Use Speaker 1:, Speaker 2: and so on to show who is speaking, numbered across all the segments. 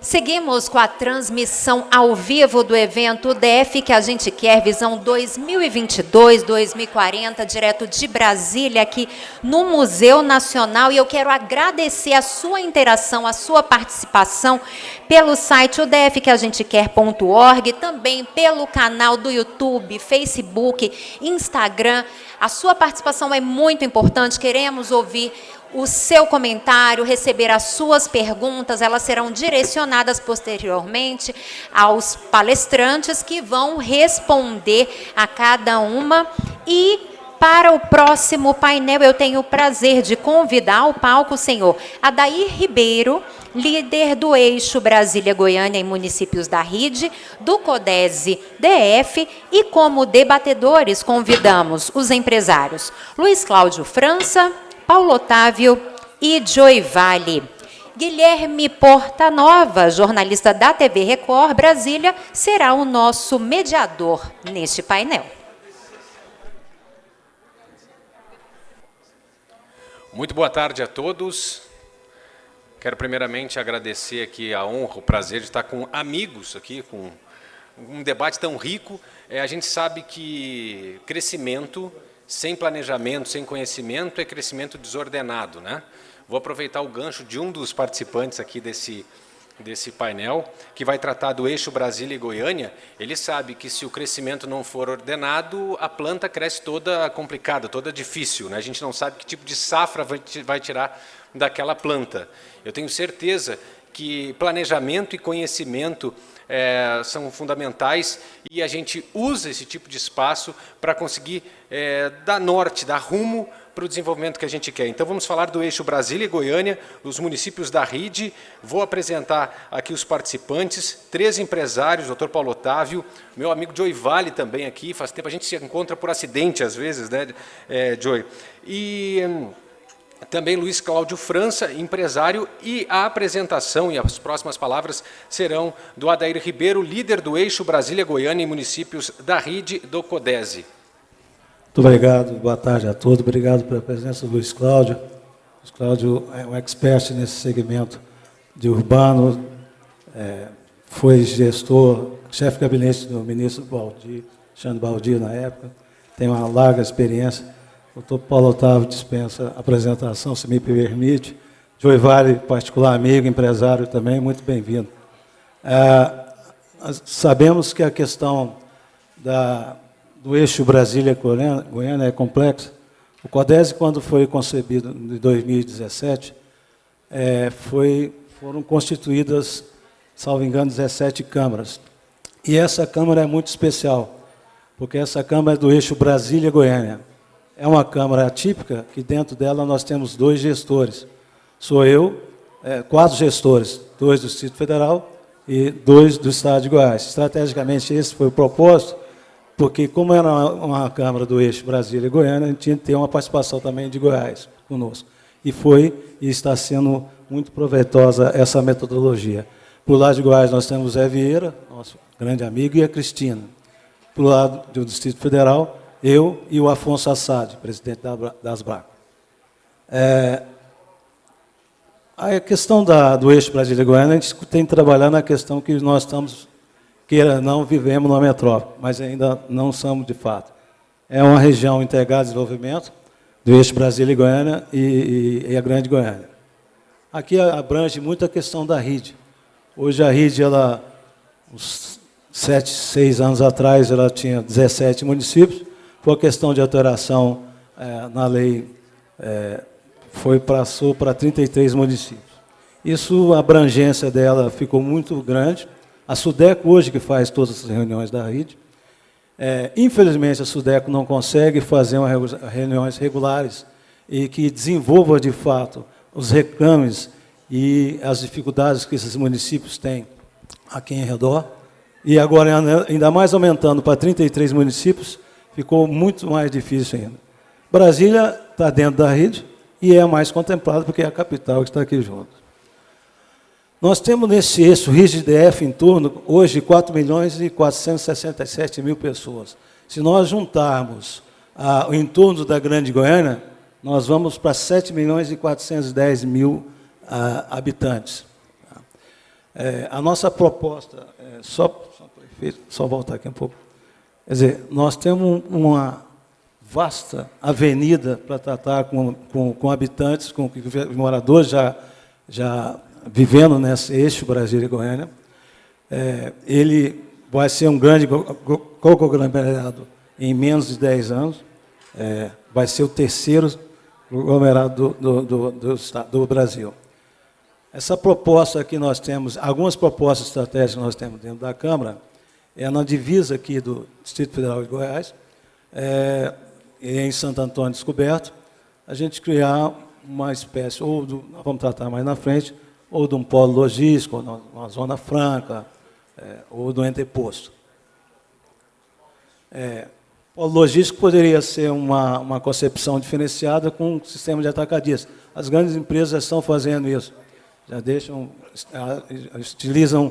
Speaker 1: Seguimos com a transmissão ao vivo do evento DF que a gente quer, Visão 2022-2040, direto de Brasília, aqui no Museu Nacional. E eu quero agradecer a sua interação, a sua participação pelo site odfqueagentequer.org, também pelo canal do YouTube, Facebook, Instagram. A sua participação é muito importante, queremos ouvir o seu comentário, receber as suas perguntas, elas serão direcionadas posteriormente aos palestrantes que vão responder a cada uma. E para o próximo painel eu tenho o prazer de convidar ao palco o senhor Adair Ribeiro, líder do eixo Brasília-Goiânia em municípios da RIDE, do CODESE DF, e como debatedores convidamos os empresários Luiz Cláudio França, Paulo Otávio e Joy Vale. Guilherme Portanova, jornalista da TV Record Brasília, será o nosso mediador neste painel.
Speaker 2: Muito boa tarde a todos. Quero primeiramente agradecer aqui a honra, o prazer de estar com amigos aqui, com um debate tão rico. A gente sabe que crescimento sem planejamento, sem conhecimento, é crescimento desordenado, né? Vou aproveitar o gancho de um dos participantes aqui desse painel, que vai tratar do eixo Brasília e Goiânia. Ele sabe que se o crescimento não for ordenado, a planta cresce toda complicada, toda difícil, né? A gente não sabe que tipo de safra vai tirar daquela planta. Eu tenho certeza que planejamento e conhecimento são fundamentais, e a gente usa esse tipo de espaço para conseguir dar norte, dar rumo para o desenvolvimento que a gente quer. Então vamos falar do eixo Brasília e Goiânia, dos municípios da RIDE. Vou apresentar aqui os participantes, 3 empresários, o Dr. Paulo Otávio, meu amigo Joy Vale também aqui, faz tempo a gente se encontra por acidente às vezes, né, Joy? E também Luiz Cláudio França, empresário, e a apresentação e as próximas palavras serão do Adair Ribeiro, líder do eixo Brasília-Goiânia em municípios da RIDE do CODESE.
Speaker 3: Muito obrigado, boa tarde a todos, obrigado pela presença do Luiz Cláudio. Luiz Cláudio é um expert nesse segmento de urbano, foi gestor, chefe de gabinete do ministro Alexandre Baldi na época, tem uma larga experiência. O doutor Paulo Otávio dispensa a apresentação, se me permite. Joy Vale, particular amigo, empresário também, muito bem-vindo. Sabemos que a questão do eixo Brasília-Goiânia é complexa. O CODESE, quando foi concebido em 2017, foram constituídas, salvo engano, 17 câmaras. E essa Câmara é muito especial, porque essa Câmara é do eixo Brasília-Goiânia. É uma Câmara atípica, que dentro dela nós temos 2 gestores. Sou eu, 4 gestores, 2 do Distrito Federal e 2 do Estado de Goiás. Estrategicamente, esse foi o propósito, porque como era uma Câmara do eixo Brasília e Goiânia, a gente tinha que ter uma participação também de Goiás conosco. E foi e está sendo muito proveitosa essa metodologia. Por lado de Goiás, nós temos o Zé Vieira, nosso grande amigo, e a Cristina. Por lado do Distrito Federal, eu e o Afonso Assad, presidente das BRAC. A questão do eixo Brasília-Goiânia, a gente tem trabalhado na questão que nós estamos, queira não, vivemos numa metrópole, mas ainda não somos de fato. É uma região integrada de desenvolvimento do eixo Brasília-Goiânia e a Grande Goiânia. Aqui abrange muito a questão da RIDE. Hoje a RIDE, uns 6 anos atrás, ela tinha 17 municípios. Por questão de alteração na lei, passou para 33 municípios. Isso, a abrangência dela ficou muito grande. A SUDECO, hoje, que faz todas as reuniões da RIDE, infelizmente, a SUDECO não consegue fazer reuniões regulares e que desenvolva, de fato, os reclames e as dificuldades que esses municípios têm aqui em redor. E agora, ainda mais aumentando para 33 municípios, ficou muito mais difícil ainda. Brasília está dentro da RIDE e é a mais contemplada, porque é a capital que está aqui junto. Nós temos nesse eixo RIDE-DF em torno, hoje, 4.467.000 pessoas. Se nós juntarmos o entorno da Grande Goiânia, nós vamos para 7.410.000 habitantes. A nossa proposta, só voltar aqui um pouco, quer dizer, nós temos uma vasta avenida para tratar com habitantes, com moradores já vivendo nesse eixo Brasília e Goiânia. Ele vai ser um grande conglomerado em menos de 10 anos, vai ser o terceiro conglomerado do Brasil. Essa proposta que nós temos, algumas propostas estratégicas que nós temos dentro da Câmara, na divisa aqui do Distrito Federal de Goiás, em Santo Antônio Descoberto, a gente criar uma espécie, nós vamos tratar mais na frente, ou de um polo logístico, ou uma zona franca, ou do entreposto. Polo logístico poderia ser uma concepção diferenciada com um sistema de atacadistas. As grandes empresas já estão fazendo isso. Já utilizam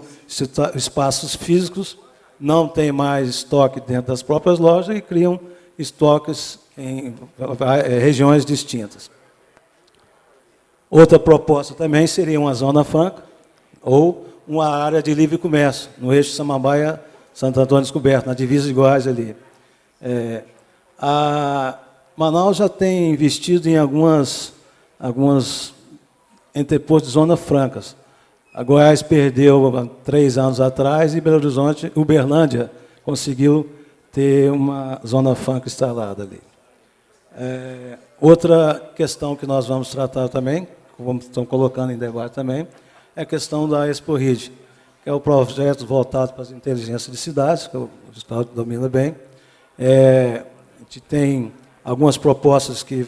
Speaker 3: espaços físicos, não tem mais estoque dentro das próprias lojas e criam estoques em regiões distintas. Outra proposta também seria uma zona franca ou uma área de livre comércio, no eixo Samambaia, Santo Antônio Descoberto, na divisa de Goiás ali. A Manaus já tem investido em algumas entrepostos de zonas francas. A Goiás perdeu há 3 anos atrás e Belo Horizonte, Uberlândia, conseguiu ter uma zona franca instalada ali. Outra questão que nós vamos tratar também, como estamos colocando em debate também, é a questão da ExpoRid, que é o projeto voltado para as inteligências de cidades, que o Estado domina bem. A gente tem algumas propostas que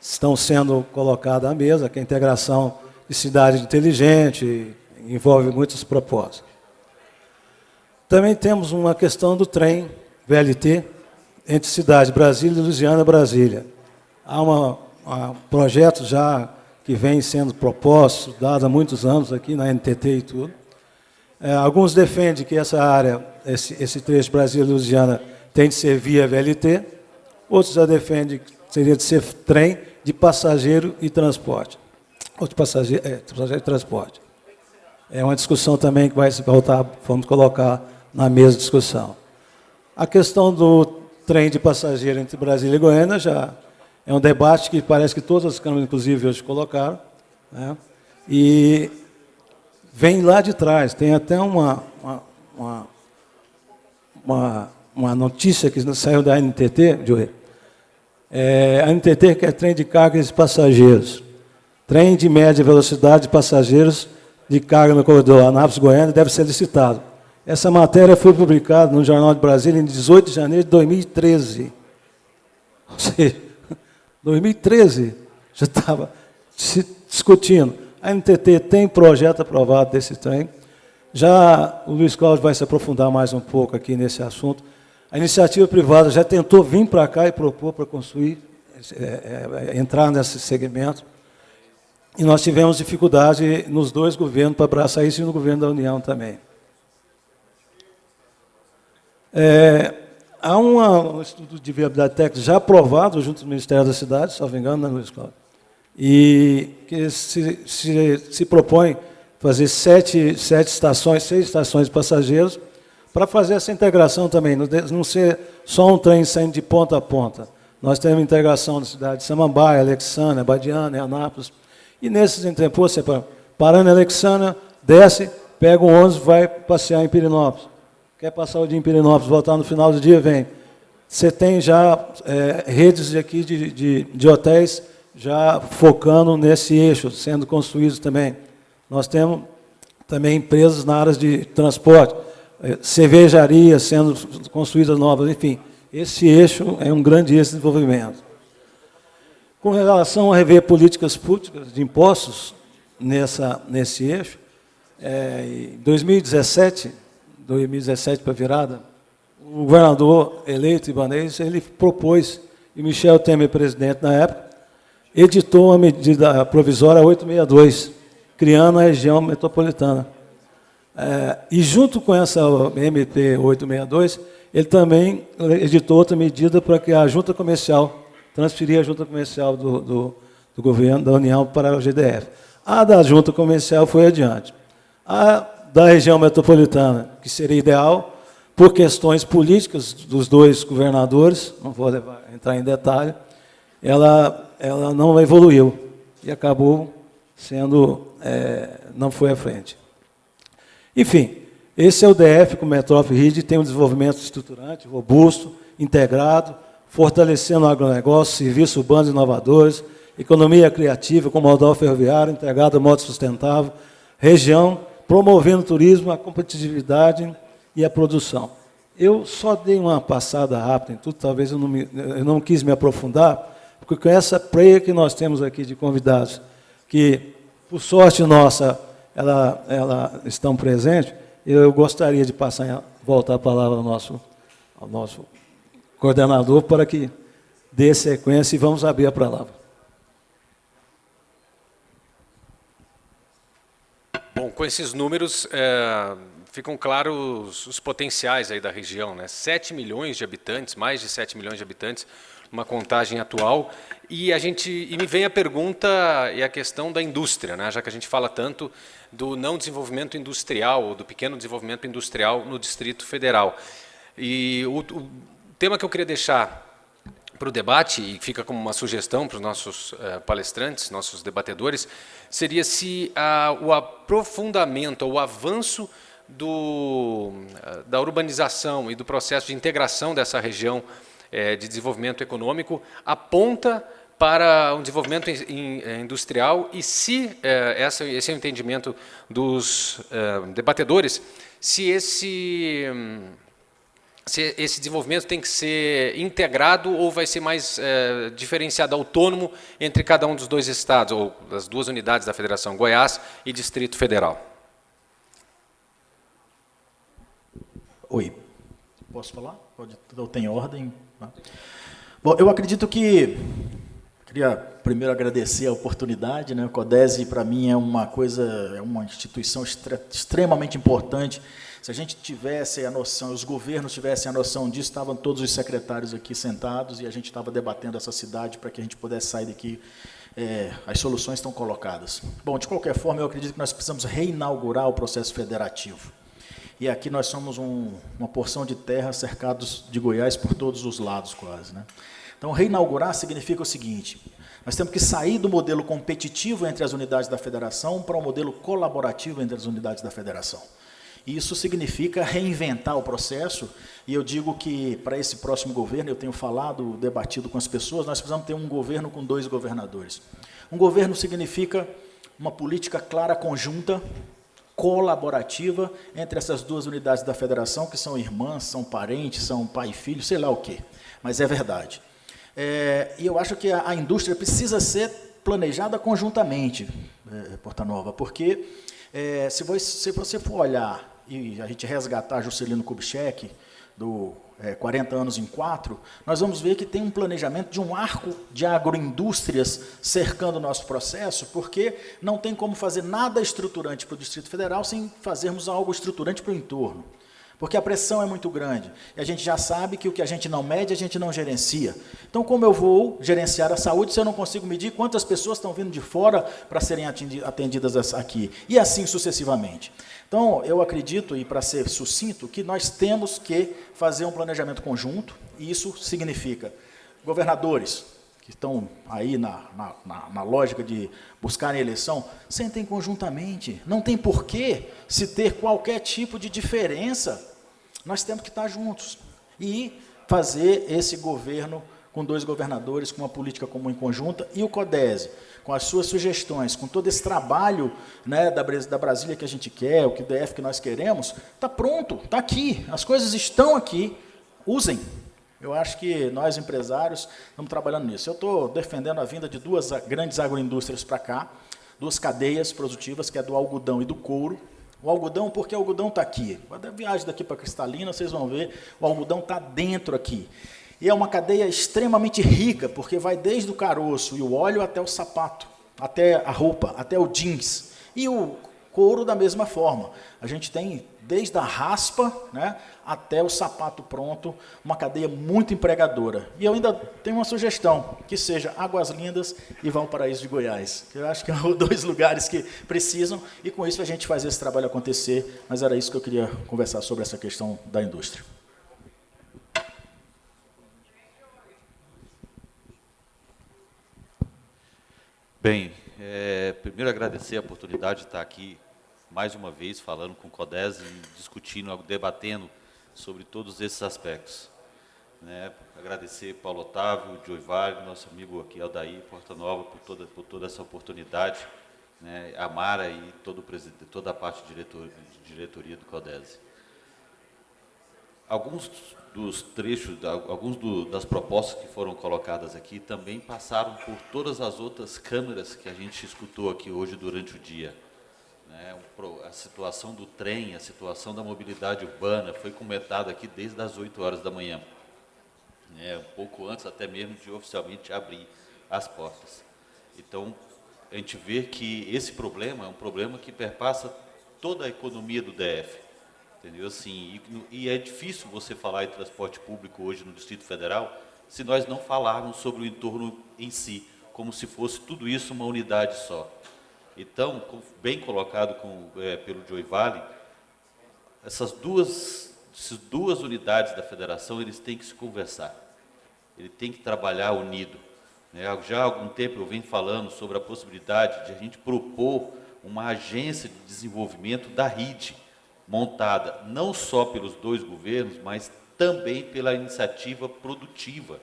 Speaker 3: estão sendo colocadas à mesa, que é a integração de cidade inteligente, envolve muitas propostas. Também temos uma questão do trem VLT entre cidades Brasília e Lusiânia-Brasília. Há projeto já que vem sendo proposto, estudado há muitos anos aqui na NTT e tudo. Alguns defendem que essa área, esse trecho Brasília-Lusiânia, tem de ser via VLT, outros já defendem que seria de ser trem de passageiro e transporte. Ou de passageiro e transporte. É uma discussão também que vai se voltar, vamos colocar na mesa de discussão. A questão do trem de passageiro entre Brasília e Goiânia já é um debate que parece que todas as câmaras, inclusive, hoje colocaram, né? E vem lá de trás. Tem até uma notícia que saiu da NTT, Joey. A NTT quer trem de cargas e passageiros. Trem de média velocidade de passageiros de carga no corredor Anápolis-Goiânia deve ser licitado. Essa matéria foi publicada no Jornal de Brasília em 18 de janeiro de 2013. Ou seja, 2013 já estava se discutindo. A NTT tem projeto aprovado desse trem. Já o Luiz Cláudio vai se aprofundar mais um pouco aqui nesse assunto. A iniciativa privada já tentou vir para cá e propor para construir, entrar nesse segmento. E nós tivemos dificuldade nos 2 governos para abraçar isso e no governo da União também. Há um estudo de viabilidade técnica já aprovado junto ao Ministério da Cidade, se não me engano, né, Luiz Cláudio? E que se propõe fazer 6 estações de passageiros, para fazer essa integração também, não ser só um trem saindo de ponta a ponta. Nós temos integração da cidade de Samambaia, Alexandria, Badiana, Anápolis. E nesses entrepostos, você parando em Alexandria, desce, pega um ônibus, vai passear em Pirenópolis. Quer passar o dia em Pirenópolis, voltar no final do dia, vem. Você tem já redes aqui de hotéis já focando nesse eixo, sendo construídos também. Nós temos também empresas na área de transporte, cervejarias sendo construídas novas, enfim. Esse eixo é um grande eixo de desenvolvimento. Com relação a rever políticas públicas de impostos nesse eixo, em 2017 para a virada, o governador eleito Ibanez, ele propôs, e Michel Temer, presidente na época, editou uma medida provisória 862, criando a região metropolitana. E junto com essa MP 862, ele também editou outra medida para que a junta comercial, transferir a junta comercial do governo, da União, para o GDF. A da junta comercial foi adiante. A da região metropolitana, que seria ideal, por questões políticas dos dois governadores, não vou entrar em detalhe, ela não evoluiu e acabou sendo, não foi à frente. Enfim, esse é o DF com Metrópole Rio, tem um desenvolvimento estruturante, robusto, integrado, fortalecendo o agronegócio, serviços urbanos inovadores, economia criativa com modal ferroviário, integrado de modo sustentável, região, promovendo o turismo, a competitividade e a produção. Eu só dei uma passada rápida em tudo, talvez eu não quis me aprofundar, porque com essa pleia que nós temos aqui de convidados, que, por sorte nossa, estão presentes, eu gostaria de voltar a palavra ao nosso coordenador para que dê sequência e vamos abrir a palavra.
Speaker 2: Bom, com esses números, ficam claros os potenciais aí da região, né? 7 milhões de habitantes, mais de 7 milhões de habitantes, uma contagem atual, e me vem a pergunta e a questão da indústria, né? Já que a gente fala tanto do não desenvolvimento industrial, ou do pequeno desenvolvimento industrial no Distrito Federal. E o tema que eu queria deixar para o debate, e fica como uma sugestão para os nossos palestrantes, nossos debatedores, seria se o aprofundamento, o avanço da urbanização e do processo de integração dessa região de desenvolvimento econômico aponta para um desenvolvimento industrial e se esse é o entendimento dos debatedores, se esse desenvolvimento tem que ser integrado ou vai ser mais diferenciado, autônomo entre cada um dos dois estados, ou das duas unidades da Federação, Goiás e Distrito Federal.
Speaker 4: Oi. Posso falar? Eu tenho ordem. Bom, eu acredito que... Queria primeiro agradecer a oportunidade, né? O CODESE, para mim, é uma instituição extremamente importante. Se a gente tivesse a noção, os governos tivessem a noção disso, estavam todos os secretários aqui sentados e a gente estava debatendo essa cidade para que a gente pudesse sair daqui. As soluções estão colocadas. Bom, de qualquer forma, eu acredito que nós precisamos reinaugurar o processo federativo. E aqui nós somos uma porção de terra cercados de Goiás por todos os lados, quase, né? Então, reinaugurar significa o seguinte: nós temos que sair do modelo competitivo entre as unidades da federação para o modelo colaborativo entre as unidades da federação. E isso significa reinventar o processo, e eu digo que, para esse próximo governo, eu tenho falado, debatido com as pessoas, nós precisamos ter um governo com 2 governadores. Um governo significa uma política clara, conjunta, colaborativa entre essas 2 unidades da federação, que são irmãs, são parentes, são pai e filho, sei lá o quê, mas é verdade. E eu acho que a indústria precisa ser planejada conjuntamente, Portanova, porque se você for olhar e a gente resgatar Juscelino Kubitschek, do 40 anos em 4, nós vamos ver que tem um planejamento de um arco de agroindústrias cercando o nosso processo, porque não tem como fazer nada estruturante para o Distrito Federal sem fazermos algo estruturante para o entorno. Porque a pressão é muito grande. E a gente já sabe que o que a gente não mede, a gente não gerencia. Então, como eu vou gerenciar a saúde se eu não consigo medir quantas pessoas estão vindo de fora para serem atendidas aqui? E assim sucessivamente. Então, eu acredito, e para ser sucinto, que nós temos que fazer um planejamento conjunto, e isso significa governadores, que estão aí na lógica de buscarem eleição, sentem conjuntamente. Não tem porquê se ter qualquer tipo de diferença. Nós temos que estar juntos e fazer esse governo com 2 governadores, com uma política comum em conjunta, e o CODESE, com as suas sugestões, com todo esse trabalho, né, da Brasília que a gente quer, o que DF que nós queremos, está pronto, está aqui, as coisas estão aqui, usem. Eu acho que nós, empresários, estamos trabalhando nisso. Eu estou defendendo a vinda de 2 grandes agroindústrias para cá, 2 cadeias produtivas, que é do algodão e do couro. O algodão, porque o algodão está aqui. Quando eu viagem daqui para Cristalina, vocês vão ver, o algodão está dentro aqui. E é uma cadeia extremamente rica, porque vai desde o caroço e o óleo até o sapato, até a roupa, até o jeans. E o Couro da mesma forma. A gente tem desde a raspa, né, até o sapato pronto, uma cadeia muito empregadora. E eu ainda tenho uma sugestão, que seja Águas Lindas e Valparaíso de Goiás. Eu acho que são 2 lugares que precisam, e com isso a gente faz esse trabalho acontecer, mas era isso que eu queria conversar sobre essa questão da indústria.
Speaker 5: Bem, primeiro agradecer a oportunidade de estar aqui mais uma vez falando com o CODES, discutindo, debatendo sobre todos esses aspectos. Né? Agradecer Paulo Otávio, Joivale, nosso amigo aqui Aldair Porta Nova por toda essa oportunidade, né? A Mara e toda a parte de diretoria do CODES. Alguns dos trechos, das propostas que foram colocadas aqui também passaram por todas as outras câmeras que a gente escutou aqui hoje durante o dia. Né? A situação do trem, a situação da mobilidade urbana foi comentada aqui desde as 8 horas da manhã. Um pouco antes até mesmo de oficialmente abrir as portas. Então, a gente vê que esse problema é um problema que perpassa toda a economia do DF. Entendeu? Assim, e é difícil você falar em transporte público hoje no Distrito Federal se nós não falarmos sobre o entorno em si, como se fosse tudo isso uma unidade só. Então, bem colocado pelo Joivale, essas duas unidades da federação, eles têm que se conversar, ele tem que trabalhar unido. Né? Já há algum tempo eu venho falando sobre a possibilidade de a gente propor uma agência de desenvolvimento da RID, montada não só pelos 2 governos, mas também pela iniciativa produtiva.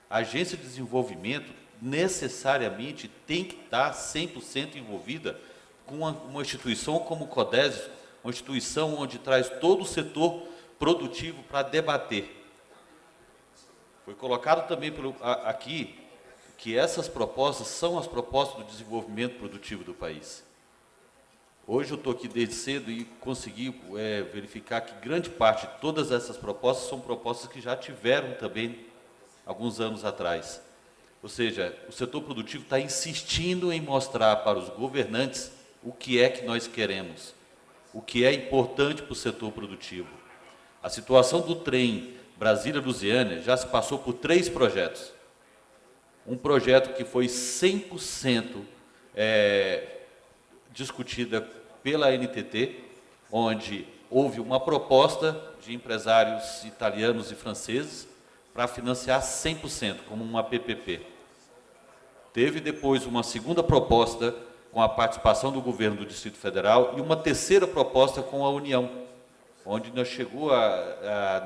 Speaker 5: A agência de desenvolvimento necessariamente tem que estar 100% envolvida com uma instituição como o CODES, uma instituição onde traz todo o setor produtivo para debater. Foi colocado também aqui que essas propostas são as propostas do desenvolvimento produtivo do país. Hoje eu estou aqui desde cedo e consegui verificar que grande parte de todas essas propostas são propostas que já tiveram também alguns anos atrás. Ou seja, o setor produtivo está insistindo em mostrar para os governantes o que é que nós queremos, o que é importante para o setor produtivo. A situação do trem Brasília-Lusiânia já se passou por 3 projetos. Um projeto que foi 100% discutida pela NTT, onde houve uma proposta de empresários italianos e franceses para financiar 100%, como uma PPP. Teve depois uma segunda proposta com a participação do governo do Distrito Federal e uma terceira proposta com a União, onde nós chegou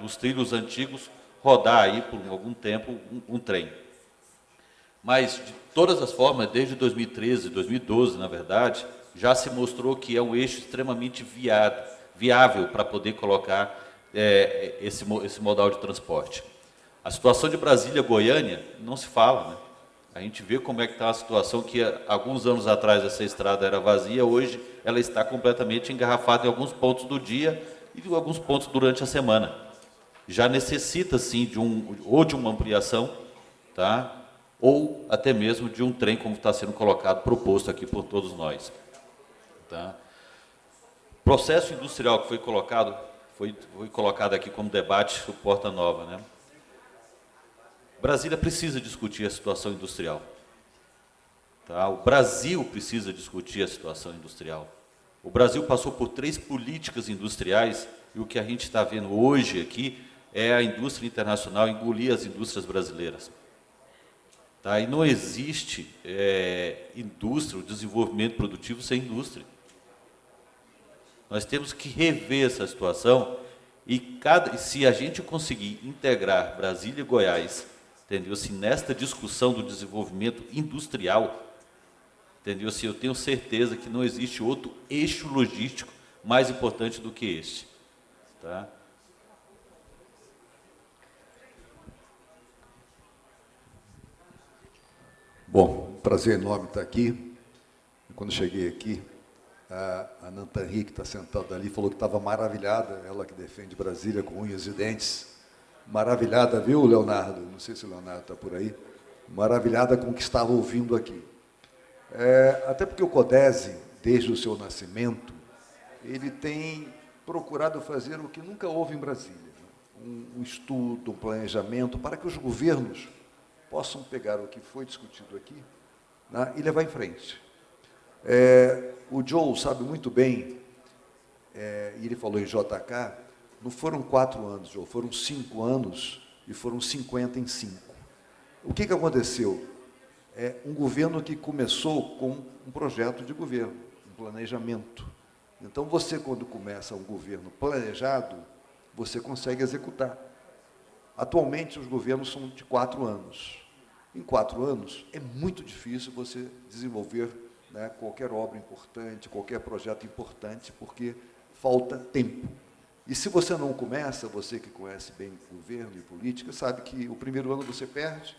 Speaker 5: nos trilhos antigos, rodar aí por algum tempo um trem. Mas, de todas as formas, desde 2013, 2012, na verdade, já se mostrou que é um eixo extremamente viável para poder colocar esse modal de transporte. A situação de Brasília-Goiânia não se fala, né? A gente vê como é que está a situação que alguns anos atrás essa estrada era vazia, hoje ela está completamente engarrafada em alguns pontos do dia e em alguns pontos durante a semana. Já necessita, sim, de uma ampliação, tá? Ou até mesmo de um trem, como está sendo proposto aqui por todos nós. Tá? Processo industrial que foi colocado aqui como debate o Porta Nova, né? Brasília precisa discutir a situação industrial. Tá? O Brasil precisa discutir a situação industrial. O Brasil passou por 3 políticas industriais e o que a gente está vendo hoje aqui é a indústria internacional engolir as indústrias brasileiras. Tá? E não existe indústria, o desenvolvimento produtivo sem indústria. Nós temos que rever essa situação e se a gente conseguir integrar Brasília e Goiás, entendeu? Assim, nesta discussão do desenvolvimento industrial, entendeu? Assim, eu tenho certeza que não existe outro eixo logístico mais importante do que este. Tá?
Speaker 6: Bom, prazer enorme estar aqui. Quando cheguei aqui, a Nantan-Ri, que está sentada ali, falou que estava maravilhada, ela que defende Brasília com unhas e dentes. Maravilhada, viu, Leonardo? Não sei se o Leonardo está por aí. Maravilhada com o que estava ouvindo aqui. Até porque o CODES, desde o seu nascimento, ele tem procurado fazer o que nunca houve em Brasília, né? Um estudo, um planejamento, para que os governos possam pegar o que foi discutido aqui, né, e levar em frente. O Joe sabe muito bem, e ele falou em JK, não foram 4 anos, Joe, foram 5 anos e foram 50 em 5. O que aconteceu? Um governo que começou com um projeto de governo, um planejamento. Então, você, quando começa um governo planejado, você consegue executar. Atualmente, os governos são de 4 anos. Em 4 anos, é muito difícil você desenvolver, né, qualquer obra importante, qualquer projeto importante, porque falta tempo. E se você não começa, você que conhece bem governo e política, sabe que o primeiro ano você perde,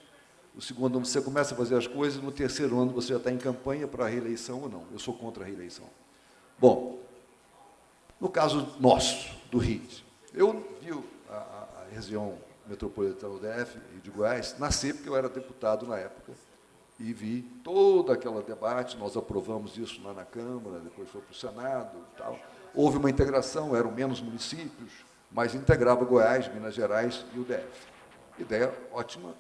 Speaker 6: o segundo ano você começa a fazer as coisas, no terceiro ano você já está em campanha para a reeleição ou não. Eu sou contra a reeleição. Bom, no caso nosso, do Rio, eu vi a região metropolitana do DF e de Goiás nascer, porque eu era deputado na época, e vi todo aquele debate, nós aprovamos isso lá na Câmara, depois foi para o Senado e tal. Houve uma integração, eram menos municípios, mas integrava Goiás, Minas Gerais e o DF. Ideia ótima,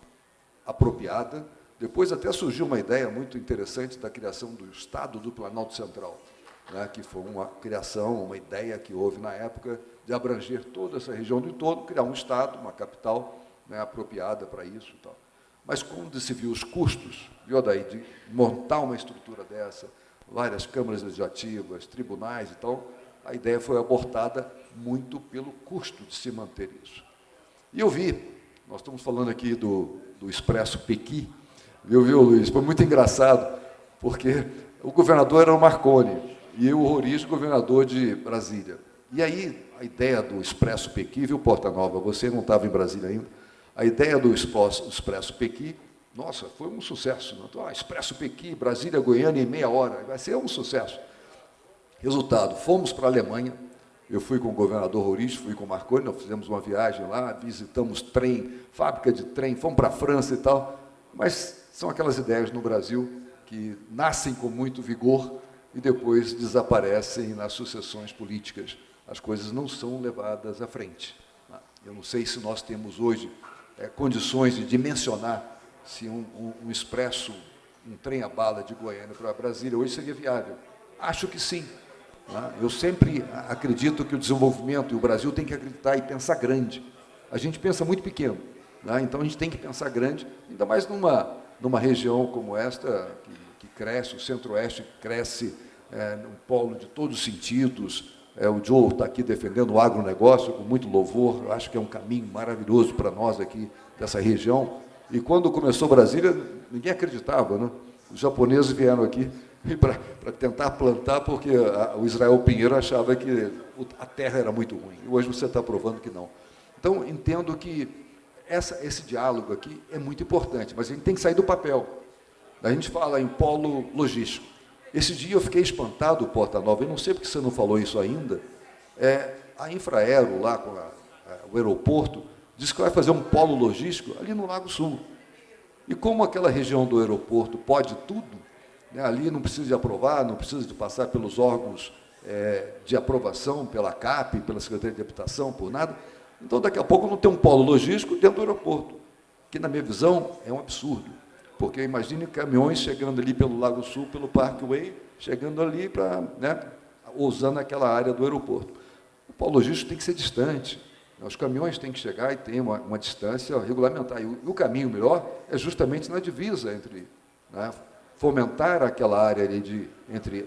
Speaker 6: apropriada. Depois até surgiu uma ideia muito interessante da criação do Estado do Planalto Central, né, que foi uma criação, uma ideia que houve na época de abranger toda essa região do entorno, criar um Estado, uma capital, né, apropriada para isso e tal. Mas quando se viu os custos, viu daí, de montar uma estrutura dessa, várias câmaras legislativas, tribunais e tal, a ideia foi abortada muito pelo custo de se manter isso. E eu vi, nós estamos falando aqui do Expresso Pequi, viu, Luiz? Foi muito engraçado, porque o governador era o Marconi, e eu, o Roriz, governador de Brasília. E aí, a ideia do Expresso Pequi, viu, Porta Nova, você não estava em Brasília ainda, a ideia do Expresso Pequi, nossa, foi um sucesso. Então, Expresso Pequi, Brasília, Goiânia, em meia hora, vai ser um sucesso. Resultado, fomos para a Alemanha, eu fui com o governador Roriz, fui com o Marconi, nós fizemos uma viagem lá, visitamos trem, fábrica de trem, fomos para a França e tal, mas são aquelas ideias no Brasil que nascem com muito vigor e depois desaparecem nas sucessões políticas. As coisas não são levadas à frente. Eu não sei se nós temos hoje condições de dimensionar se um expresso, um trem a bala de Goiânia para Brasília hoje seria viável. Acho que sim. Eu sempre acredito que o desenvolvimento, e o Brasil tem que acreditar e pensar grande. A gente pensa muito pequeno, então a gente tem que pensar grande, ainda mais numa região como esta, que cresce, o Centro-Oeste cresce num polo de todos os sentidos. O Joe está aqui defendendo o agronegócio com muito louvor, eu acho que é um caminho maravilhoso para nós aqui dessa região. E quando começou Brasília, ninguém acreditava, né? Os japoneses vieram aqui para tentar plantar, porque o Israel Pinheiro achava que a terra era muito ruim. E hoje você está provando que não. Então, entendo que esse diálogo aqui é muito importante, mas a gente tem que sair do papel. A gente fala em polo logístico. Esse dia eu fiquei espantado, Porta Nova, eu não sei porque você não falou isso ainda, a Infraero, lá com o aeroporto, diz que vai fazer um polo logístico ali no Lago Sul. E como aquela região do aeroporto pode tudo, ali não precisa de aprovar, não precisa de passar pelos órgãos de aprovação, pela CAP, pela Secretaria de Habitação, por nada, então daqui a pouco não tem um polo logístico dentro do aeroporto, que na minha visão é um absurdo, porque imagine caminhões chegando ali pelo Lago Sul, pelo Parkway, chegando ali usando aquela área do aeroporto. O polo logístico tem que ser distante, os caminhões têm que chegar e ter uma distância regulamentar, e o caminho melhor é justamente na divisa entre... fomentar aquela área ali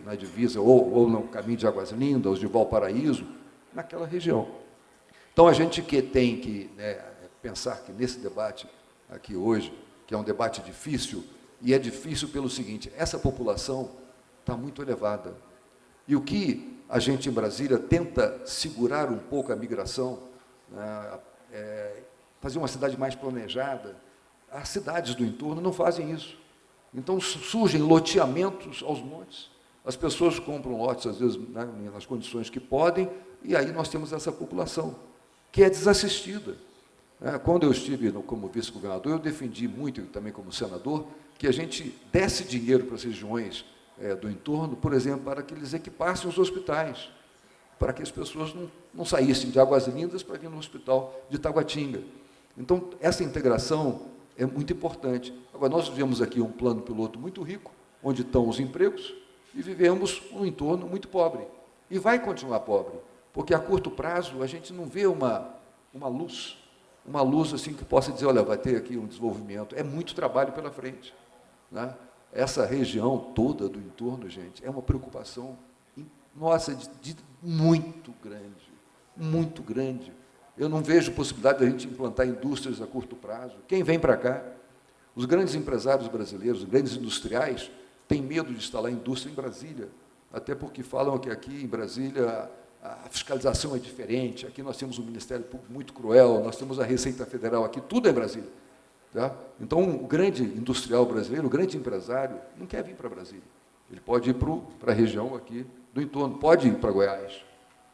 Speaker 6: na divisa, ou no caminho de Águas Lindas, ou de Valparaíso, naquela região. Então, a gente tem que pensar que nesse debate aqui hoje, que é um debate difícil, e é difícil pelo seguinte, essa população está muito elevada. E o que a gente em Brasília tenta segurar um pouco a migração, fazer uma cidade mais planejada, as cidades do entorno não fazem isso. Então, surgem loteamentos aos montes. As pessoas compram lotes, às vezes, nas condições que podem, e aí nós temos essa população, que é desassistida. Quando eu estive como vice-governador, eu defendi muito, e também como senador, que a gente desse dinheiro para as regiões do entorno, por exemplo, para que eles equipassem os hospitais, para que as pessoas não saíssem de Águas Lindas para vir no hospital de Taguatinga. Então, essa integração é muito importante. Agora, nós vivemos aqui um plano piloto muito rico, onde estão os empregos, e vivemos um entorno muito pobre. E vai continuar pobre, porque a curto prazo a gente não vê uma luz assim que possa dizer, olha, vai ter aqui um desenvolvimento. É muito trabalho pela frente, né? Essa região toda do entorno, gente, é uma preocupação, nossa, muito grande, muito grande. Eu não vejo possibilidade de a gente implantar indústrias a curto prazo. Quem vem para cá? Os grandes empresários brasileiros, os grandes industriais, têm medo de instalar indústria em Brasília, até porque falam que aqui em Brasília a fiscalização é diferente, aqui nós temos um Ministério Público muito cruel, nós temos a Receita Federal aqui, tudo é Brasília. Tá? Então, o grande industrial brasileiro, o grande empresário, não quer vir para Brasília. Ele pode ir para a região aqui do entorno, pode ir para Goiás.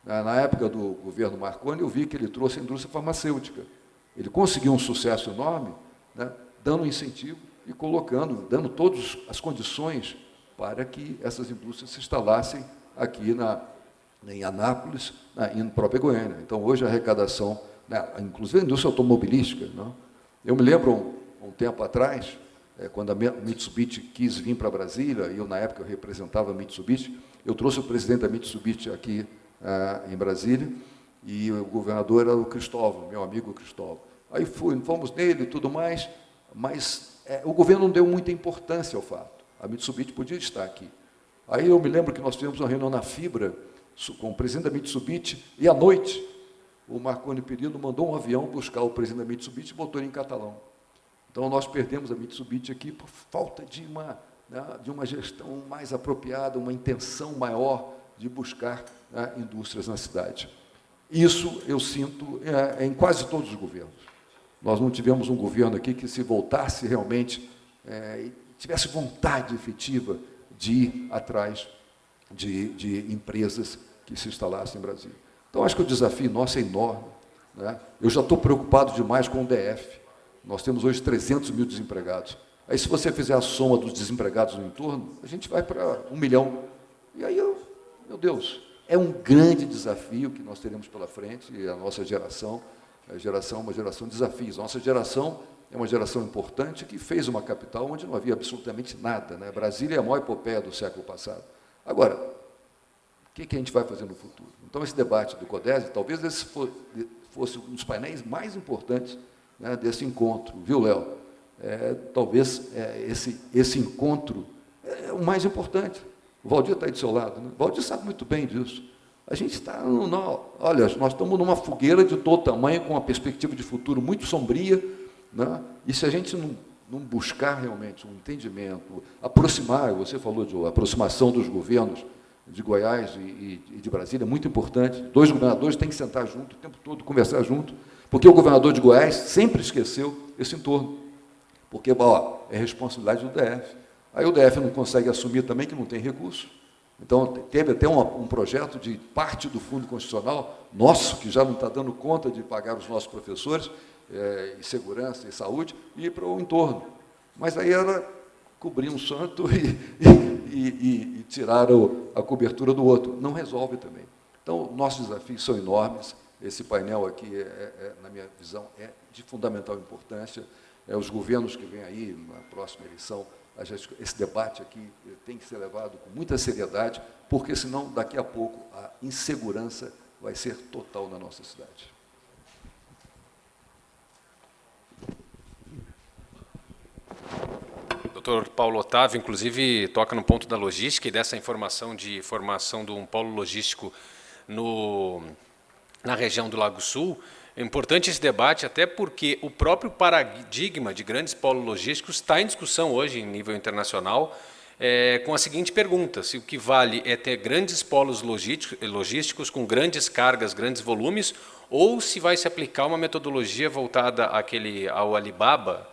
Speaker 6: Na época do governo Marconi, eu vi que ele trouxe a indústria farmacêutica. Ele conseguiu um sucesso enorme, né, dando incentivo e dando todas as condições para que essas indústrias se instalassem aqui em Anápolis e na própria Goiânia. Então, hoje, a arrecadação, né, inclusive a indústria automobilística, né, eu me lembro, um tempo atrás, quando a Mitsubishi quis vir para Brasília, e eu, na época, eu representava a Mitsubishi, eu trouxe o presidente da Mitsubishi aqui em Brasília, e o governador era o Cristóvão, meu amigo Cristóvão. Aí fomos nele e tudo mais, mas o governo não deu muita importância ao fato. A Mitsubishi podia estar aqui. Aí eu me lembro que nós tivemos uma reunião na Fibra com o presidente da Mitsubishi, e à noite o Marconi Perillo mandou um avião buscar o presidente da Mitsubishi e botou ele em Catalão. Então, nós perdemos a Mitsubishi aqui por falta de uma gestão mais apropriada, uma intenção maior de buscar, né, indústrias na cidade. Isso eu sinto em quase todos os governos. Nós não tivemos um governo aqui que se voltasse realmente, e tivesse vontade efetiva de ir atrás de empresas que se instalassem em Brasília. Então, acho que o desafio nosso é enorme, né? Eu já estou preocupado demais com o DF. Nós temos hoje 300 mil desempregados. Aí, se você fizer a soma dos desempregados no entorno, a gente vai para 1 milhão. E aí, meu Deus, é um grande desafio que nós teremos pela frente, e a nossa geração é uma geração de desafios. A nossa geração é uma geração importante que fez uma capital onde não havia absolutamente nada, né? Brasília é a maior epopeia do século passado. Agora, o que a gente vai fazer no futuro? Então, esse debate do CODESE, talvez esse fosse um dos painéis mais importantes, né, desse encontro, viu, Léo? Talvez esse encontro é o mais importante. O Valdir está aí do seu lado, né? O Valdir sabe muito bem disso. A gente está, olha, nós estamos numa fogueira de todo tamanho, com uma perspectiva de futuro muito sombria, né? E se a gente não buscar realmente um entendimento, você falou de aproximação dos governos de Goiás e de Brasília, é muito importante. 2 governadores têm que sentar junto o tempo todo, conversar junto, porque o governador de Goiás sempre esqueceu esse entorno, porque é responsabilidade do DF. Aí o DF não consegue assumir também que não tem recurso. Então, teve até um projeto de parte do Fundo Constitucional, nosso, que já não está dando conta de pagar os nossos professores, em segurança e saúde, e ir para o entorno. Mas aí era cobrir um santo e tirar a cobertura do outro. Não resolve também. Então, nossos desafios são enormes. Esse painel aqui, na minha visão, é de fundamental importância. Os governos que vêm aí, na próxima eleição, esse debate aqui tem que ser levado com muita seriedade, porque, senão, daqui a pouco, a insegurança vai ser total na nossa cidade.
Speaker 2: Dr. Paulo Otávio, inclusive, toca no ponto da logística e dessa informação de formação de um polo logístico na região do Lago Sul. É importante esse debate, até porque o próprio paradigma de grandes polos logísticos está em discussão hoje, em nível internacional, com a seguinte pergunta: se o que vale é ter grandes polos logísticos com grandes cargas, grandes volumes, ou se vai se aplicar uma metodologia voltada ao Alibaba,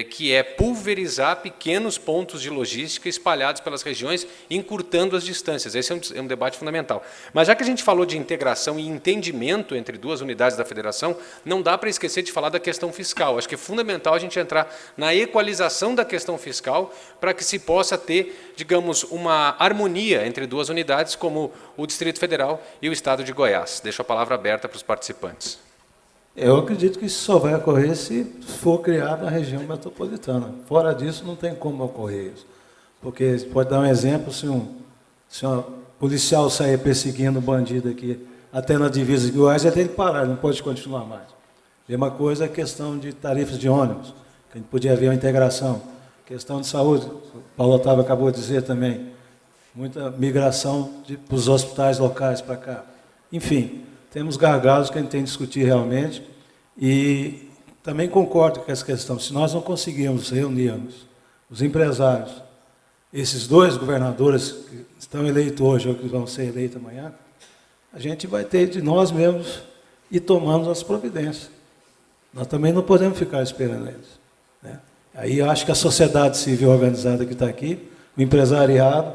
Speaker 2: que é pulverizar pequenos pontos de logística espalhados pelas regiões, encurtando as distâncias. Esse é um debate fundamental. Mas já que a gente falou de integração e entendimento entre duas unidades da federação, não dá para esquecer de falar da questão fiscal. Acho que é fundamental a gente entrar na equalização da questão fiscal para que se possa ter, digamos, uma harmonia entre duas unidades, como o Distrito Federal e o Estado de Goiás. Deixo a palavra aberta para os participantes.
Speaker 3: Eu acredito que isso só vai ocorrer se for criada a região metropolitana. Fora disso, não tem como ocorrer isso. Porque, pode dar um exemplo, se um policial sair perseguindo um bandido aqui, até na divisa de Goiás, ele tem que parar, ele não pode continuar mais. Mesma coisa é a questão de tarifas de ônibus, que a gente podia haver uma integração. Questão de saúde, o Paulo Otávio acabou de dizer também, muita migração para os hospitais locais para cá. Enfim, temos gargalos que a gente tem que discutir realmente, e também concordo com essa questão. Se nós não conseguirmos reunirmos os empresários, esses dois governadores que estão eleitos hoje ou que vão ser eleitos amanhã, a gente vai ter de nós mesmos ir tomando as providências. Nós também não podemos ficar esperando eles, né? Aí eu acho que a sociedade civil organizada que está aqui, o empresariado,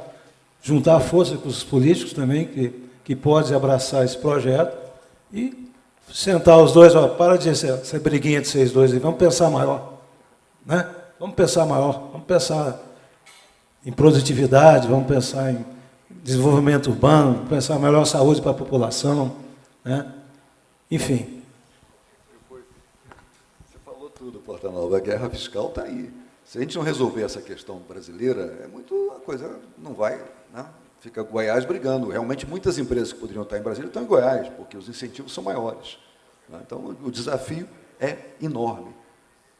Speaker 3: juntar força com os políticos também, que podem abraçar esse projeto, e sentar os dois, ó, para de essa briguinha de vocês dois aí, vamos pensar maior, né? Vamos pensar maior, vamos pensar em produtividade, vamos pensar em desenvolvimento urbano, vamos pensar em melhor saúde para a população, né? Enfim.
Speaker 6: Você falou tudo, Porta-Nova, a guerra fiscal está aí. Se a gente não resolver essa questão brasileira, a coisa não vai, né? Fica Goiás brigando. Realmente, muitas empresas que poderiam estar em Brasília estão em Goiás, porque os incentivos são maiores, né? Então, o desafio é enorme.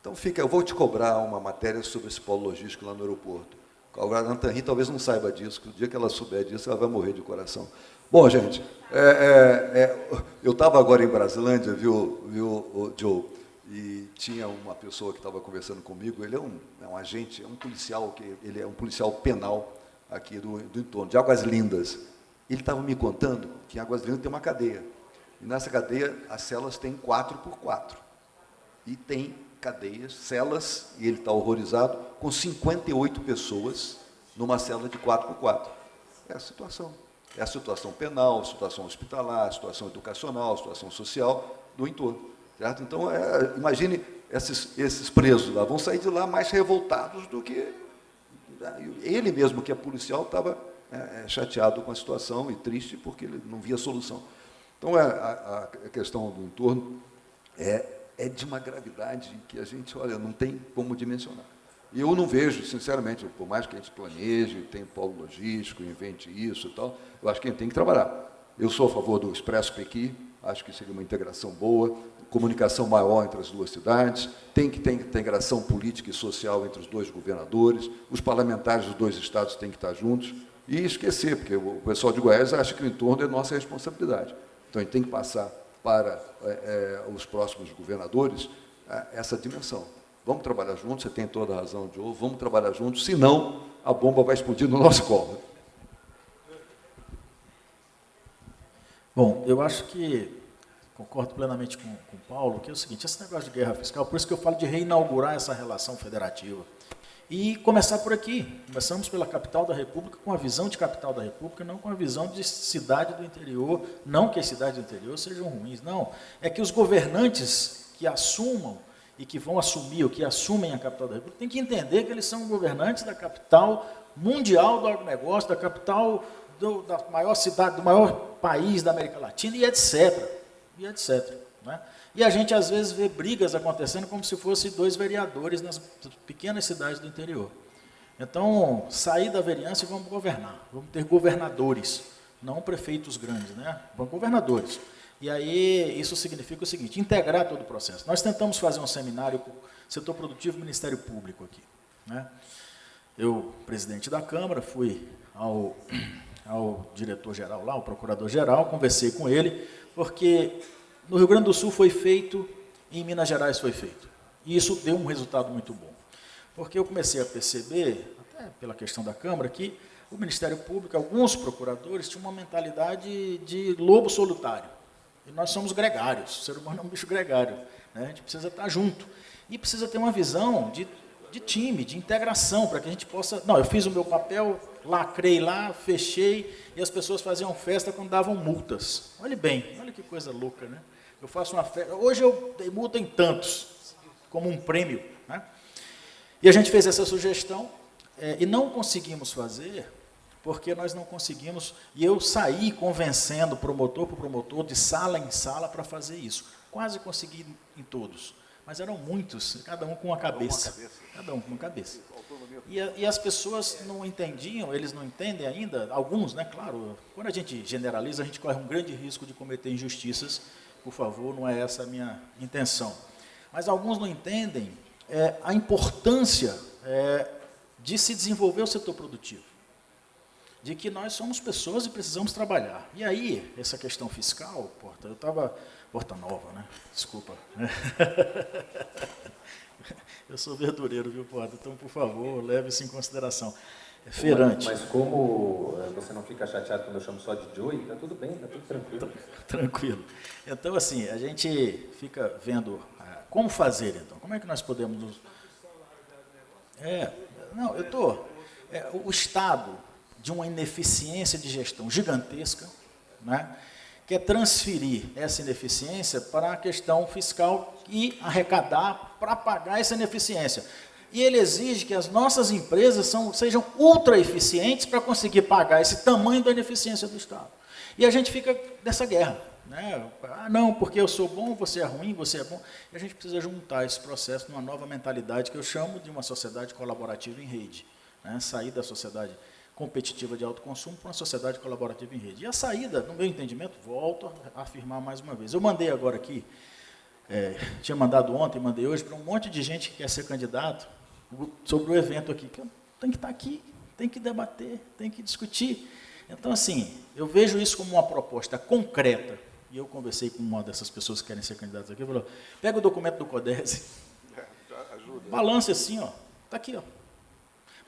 Speaker 6: Então, eu vou te cobrar uma matéria sobre esse polo logístico lá no aeroporto. A Nantanri talvez não saiba disso, que o dia que ela souber disso, ela vai morrer de coração. Bom, gente, eu estava agora em Brasilândia, viu, Joe? E tinha uma pessoa que estava conversando comigo, ele é um agente, é um policial, ele é um policial penal, aqui do entorno, de Águas Lindas. Ele estava me contando que em Águas Lindas tem uma cadeia. E nessa cadeia, as celas têm 4x4. E tem celas, e ele está horrorizado, com 58 pessoas numa cela de 4x4. É a situação. É a situação penal, a situação hospitalar, a situação educacional, a situação social do entorno. Certo? Então, imagine, esses presos lá vão sair de lá mais revoltados do que... Ele mesmo, que é policial, estava chateado com a situação e triste porque ele não via solução. Então, a questão do entorno é de uma gravidade que a gente, olha, não tem como dimensionar. E eu não vejo, sinceramente, por mais que a gente planeje, tenha polo logístico, invente isso e tal, eu acho que a gente tem que trabalhar. Eu sou a favor do Expresso Pequi, acho que seria uma integração boa, comunicação maior entre as duas cidades, tem que ter integração política e social entre os dois governadores, os parlamentares dos dois estados têm que estar juntos, e esquecer, porque o pessoal de Goiás acha que o entorno é nossa responsabilidade. Então, a gente tem que passar para os próximos governadores essa dimensão. Vamos trabalhar juntos, você tem toda a razão, Joe, vamos trabalhar juntos, senão a bomba vai explodir no nosso colo.
Speaker 4: Bom, eu acho que concordo plenamente com o Paulo, que é o seguinte, esse negócio de guerra fiscal, por isso que eu falo de reinaugurar essa relação federativa. E começar por aqui. Começamos pela capital da República, com a visão de capital da República, não com a visão de cidade do interior. Não que as cidades do interior sejam ruins, não. É que os governantes que assumam e que vão assumir, ou que assumem a capital da República, têm que entender que eles são governantes da capital mundial do agronegócio, da capital da maior cidade, do maior país da América Latina, e etc. E etc. Né? E a gente, às vezes, vê brigas acontecendo como se fossem dois vereadores nas pequenas cidades do interior. Então, sair da vereança e vamos governar. Vamos ter governadores, não prefeitos grandes, né? Vamos governadores. E aí, isso significa o seguinte, integrar todo o processo. Nós tentamos fazer um seminário com o setor produtivo e Ministério Público aqui. Né? Eu, presidente da Câmara, fui ao diretor-geral lá, ao procurador-geral, conversei com ele, porque no Rio Grande do Sul foi feito, e em Minas Gerais foi feito. E isso deu um resultado muito bom. Porque eu comecei a perceber, até pela questão da Câmara, que o Ministério Público, alguns procuradores, tinham uma mentalidade de lobo solitário. E nós somos gregários, o ser humano é um bicho gregário, né? A gente precisa estar junto. E precisa ter uma visão de time, de integração, para que a gente possa... Não, eu fiz o meu papel, lacrei lá, fechei, e as pessoas faziam festa quando davam multas. Olhe bem, olha que coisa louca, né? Eu faço uma festa... Hoje eu dei multa em tantos, como um prêmio, né? E a gente fez essa sugestão, e não conseguimos fazer, porque nós não conseguimos... E eu saí convencendo promotor por promotor, de sala em sala, para fazer isso. Quase consegui em todos. Mas eram muitos, cada um com uma cabeça. Cada um com uma cabeça. E as pessoas não entendiam, eles não entendem ainda, alguns, né, claro, quando a gente generaliza, a gente corre um grande risco de cometer injustiças, por favor, não é essa a minha intenção. Mas alguns não entendem a importância de se desenvolver o setor produtivo, de que nós somos pessoas e precisamos trabalhar. E aí, essa questão fiscal, eu estava... Porta Nova, né? Desculpa. Eu sou verdureiro, viu, Porta? Então, por favor, leve isso em consideração. É feirante.
Speaker 7: Mas como você não fica chateado quando eu chamo só de Joey, tá tudo bem, tá tudo tranquilo.
Speaker 4: Tranquilo. Então, assim, a gente fica vendo como fazer, então. Como é que nós podemos... Não, eu estou... o Estado, de uma ineficiência de gestão gigantesca, né? Quer transferir essa ineficiência para a questão fiscal e arrecadar para pagar essa ineficiência. E ele exige que as nossas empresas sejam ultra eficientes para conseguir pagar esse tamanho da ineficiência do Estado. E a gente fica nessa guerra, né? Não, porque eu sou bom, você é ruim, você é bom. E a gente precisa juntar esse processo numa nova mentalidade que eu chamo de uma sociedade colaborativa em rede, né? Sair da sociedade competitiva de alto consumo para uma sociedade colaborativa em rede. E a saída, no meu entendimento, volto a afirmar mais uma vez. Eu mandei agora aqui, tinha mandado ontem, mandei hoje, para um monte de gente que quer ser candidato, sobre o evento aqui, que tem que estar aqui, tem que debater, tem que discutir. Então, assim, eu vejo isso como uma proposta concreta, e eu conversei com uma dessas pessoas que querem ser candidatas aqui, falou, pega o documento do CODESE, balance assim, ó, está aqui, ó.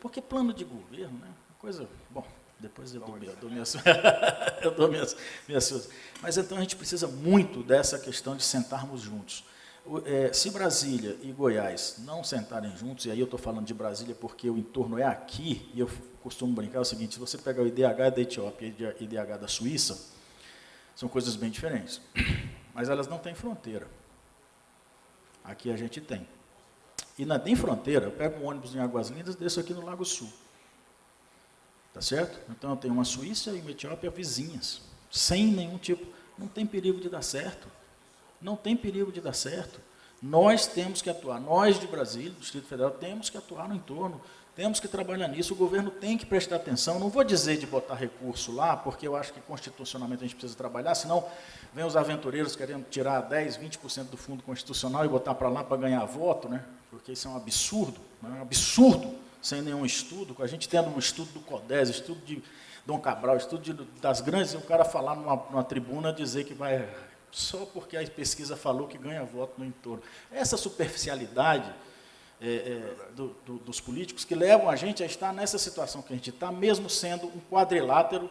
Speaker 4: Porque plano de governo, né? Coisa, bom, depois eu dou minhas coisas. Mas então a gente precisa muito dessa questão de sentarmos juntos. Se Brasília e Goiás não sentarem juntos, e aí eu estou falando de Brasília porque o entorno é aqui, e eu costumo brincar o seguinte, se você pegar o IDH da Etiópia e o IDH da Suíça, são coisas bem diferentes, mas elas não têm fronteira. Aqui a gente tem. E não tem fronteira, eu pego um ônibus em Águas Lindas e desço aqui no Lago Sul. Tá certo? Então, eu tenho uma Suíça e uma Etiópia vizinhas, sem nenhum tipo. Não tem perigo de dar certo. Não tem perigo de dar certo. Nós temos que atuar. Nós, de Brasília, do Distrito Federal, temos que atuar no entorno. Temos que trabalhar nisso. O governo tem que prestar atenção. Não vou dizer de botar recurso lá, porque eu acho que constitucionalmente a gente precisa trabalhar, senão vem os aventureiros querendo tirar 10, 20% do fundo constitucional e botar para lá para ganhar voto, né? Porque isso é um absurdo. É um absurdo. Sem nenhum estudo, com a gente tendo um estudo do CODES, estudo de Dom Cabral, estudo das grandes, e o cara falar numa tribuna, dizer que vai, só porque a pesquisa falou que ganha voto no entorno. Essa superficialidade dos políticos que levam a gente a estar nessa situação que a gente está, mesmo sendo um quadrilátero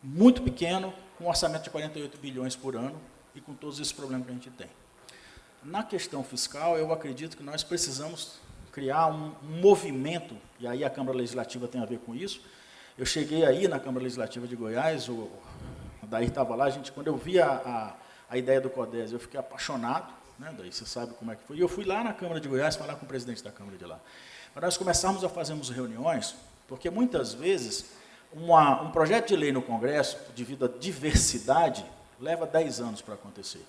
Speaker 4: muito pequeno, com um orçamento de 48 bilhões por ano, e com todos esses problemas que a gente tem. Na questão fiscal, eu acredito que nós precisamos criar um movimento, e aí a Câmara Legislativa tem a ver com isso. Eu cheguei aí na Câmara Legislativa de Goiás, o Daí estava lá, quando eu vi a ideia do CODES, eu fiquei apaixonado, né? Daí você sabe como é que foi. E eu fui lá na Câmara de Goiás falar com o presidente da Câmara de lá. Para nós começarmos a fazermos reuniões, porque muitas vezes um projeto de lei no Congresso, devido à diversidade, leva 10 anos para acontecer.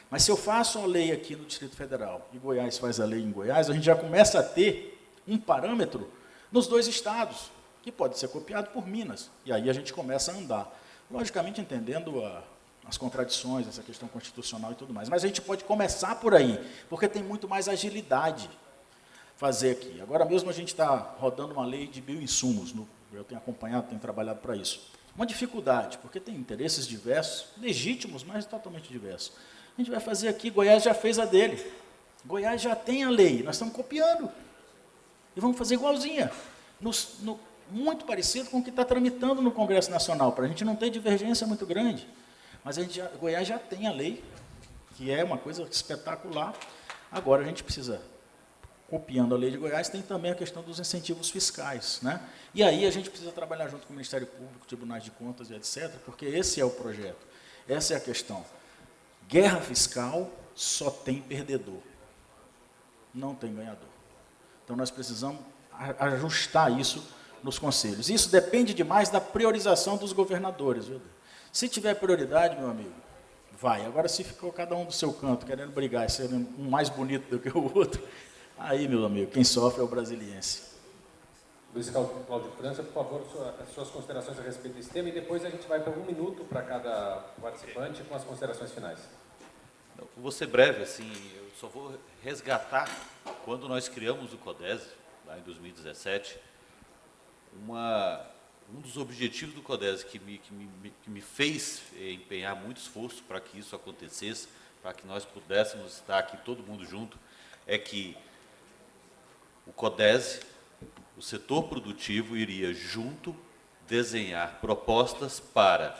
Speaker 4: Mas se eu faço a lei aqui no Distrito Federal e Goiás faz a lei em Goiás, a gente já começa a ter um parâmetro nos 2 estados, que pode ser copiado por Minas. E aí a gente começa a andar. Logicamente entendendo as contradições, essa questão constitucional e tudo mais. Mas a gente pode começar por aí, porque tem muito mais agilidade fazer aqui. Agora mesmo a gente está rodando uma lei de bioinsumos, eu tenho acompanhado, tenho trabalhado para isso. Uma dificuldade, porque tem interesses diversos, legítimos, mas totalmente diversos. A gente vai fazer aqui, Goiás já fez a dele. Goiás já tem a lei, nós estamos copiando. E vamos fazer igualzinha. Muito parecido com o que está tramitando no Congresso Nacional, para a gente não ter divergência muito grande. Mas Goiás já tem a lei, que é uma coisa espetacular. Agora a gente precisa copiando a lei de Goiás, tem também a questão dos incentivos fiscais, né? E aí a gente precisa trabalhar junto com o Ministério Público, Tribunais de Contas e etc., porque esse é o projeto, essa é a questão. Guerra fiscal só tem perdedor, não tem ganhador. Então, nós precisamos ajustar isso nos conselhos. Isso depende demais da priorização dos governadores, viu? Se tiver prioridade, meu amigo, vai. Agora, se ficou cada um do seu canto, querendo brigar, sendo um mais bonito do que o outro, aí, meu amigo, quem sofre é o brasiliense.
Speaker 7: Luiz Cláudio França, por favor, as suas considerações a respeito desse tema, e depois a gente vai para 1 minuto para cada participante com as considerações finais.
Speaker 5: Vou ser breve, assim, eu só vou resgatar, quando nós criamos o CODESE, lá em 2017, um dos objetivos do CODESE que me fez empenhar muito esforço para que isso acontecesse, para que nós pudéssemos estar aqui todo mundo junto, é que o CODESE, o setor produtivo, iria junto desenhar propostas para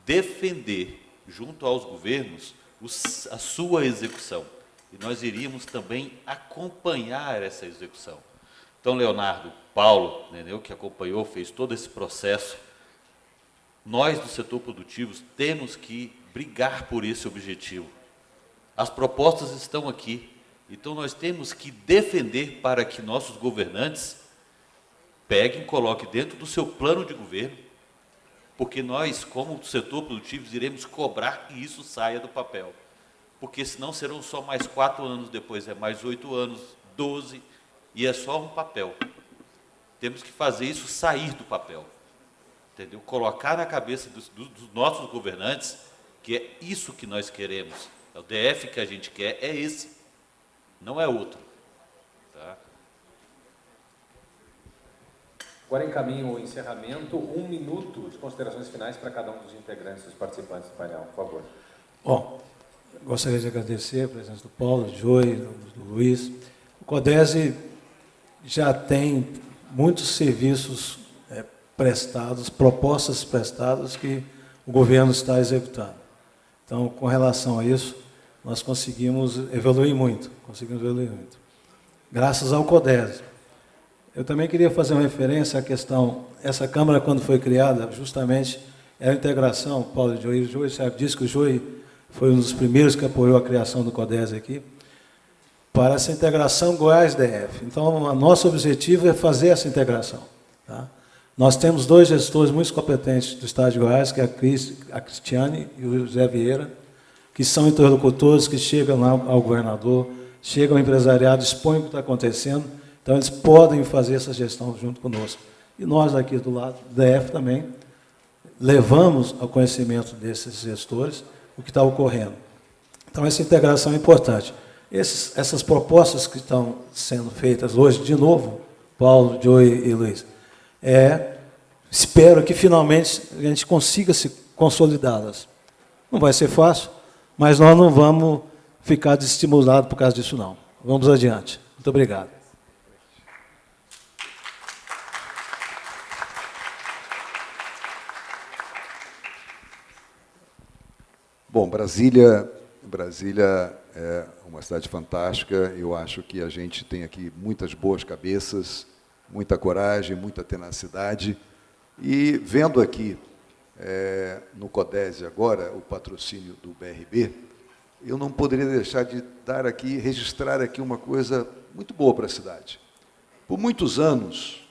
Speaker 5: defender, junto aos governos, a sua execução. E nós iríamos também acompanhar essa execução. Então, Leonardo, Paulo, Neneu, que acompanhou, fez todo esse processo. Nós, do setor produtivo, temos que brigar por esse objetivo. As propostas estão aqui. Então, nós temos que defender para que nossos governantes peguem, coloquem dentro do seu plano de governo, porque nós, como setor produtivo, iremos cobrar que isso saia do papel. Porque senão serão só mais 4 anos, depois é mais 8 anos, 12, e é só um papel. Temos que fazer isso sair do papel, entendeu? Colocar na cabeça dos nossos governantes que é isso que nós queremos. O DF que a gente quer é esse, não é outro. Tá?
Speaker 7: Agora encaminho o encerramento, 1 minuto de considerações finais para cada um dos integrantes, dos participantes do painel, por favor.
Speaker 3: Bom, gostaria de agradecer a presença do Paulo, do Joey, do Luiz. O CODESE já tem muitos serviços prestados, propostas prestadas que o governo está executando. Então, com relação a isso, nós conseguimos evoluir muito, graças ao CODESE. Eu também queria fazer uma referência à questão, essa Câmara, quando foi criada, justamente, era a integração, Paulo e o Joey sabe disso, que o Joey foi um dos primeiros que apoiou a criação do CODESE aqui, para essa integração Goiás-DF. Então, o nosso objetivo é fazer essa integração. Tá? Nós temos 2 gestores muito competentes do Estado de Goiás, que é a Cristiane e o José Vieira, que são interlocutores que chegam lá ao governador, chegam ao empresariado, expõem o que está acontecendo, então eles podem fazer essa gestão junto conosco. E nós aqui do lado do DF também levamos ao conhecimento desses gestores o que está ocorrendo. Então, essa integração é importante. Essas propostas que estão sendo feitas hoje, de novo, Paulo, Joey e Luiz, espero que finalmente a gente consiga se consolidá-las. Não vai ser fácil, mas nós não vamos ficar desestimulados por causa disso, não. Vamos adiante. Muito obrigado.
Speaker 6: Bom, Brasília é uma cidade fantástica. Eu acho que a gente tem aqui muitas boas cabeças, muita coragem, muita tenacidade. E vendo aqui no CODESE agora o patrocínio do BRB, eu não poderia deixar de registrar aqui uma coisa muito boa para a cidade. Por muitos anos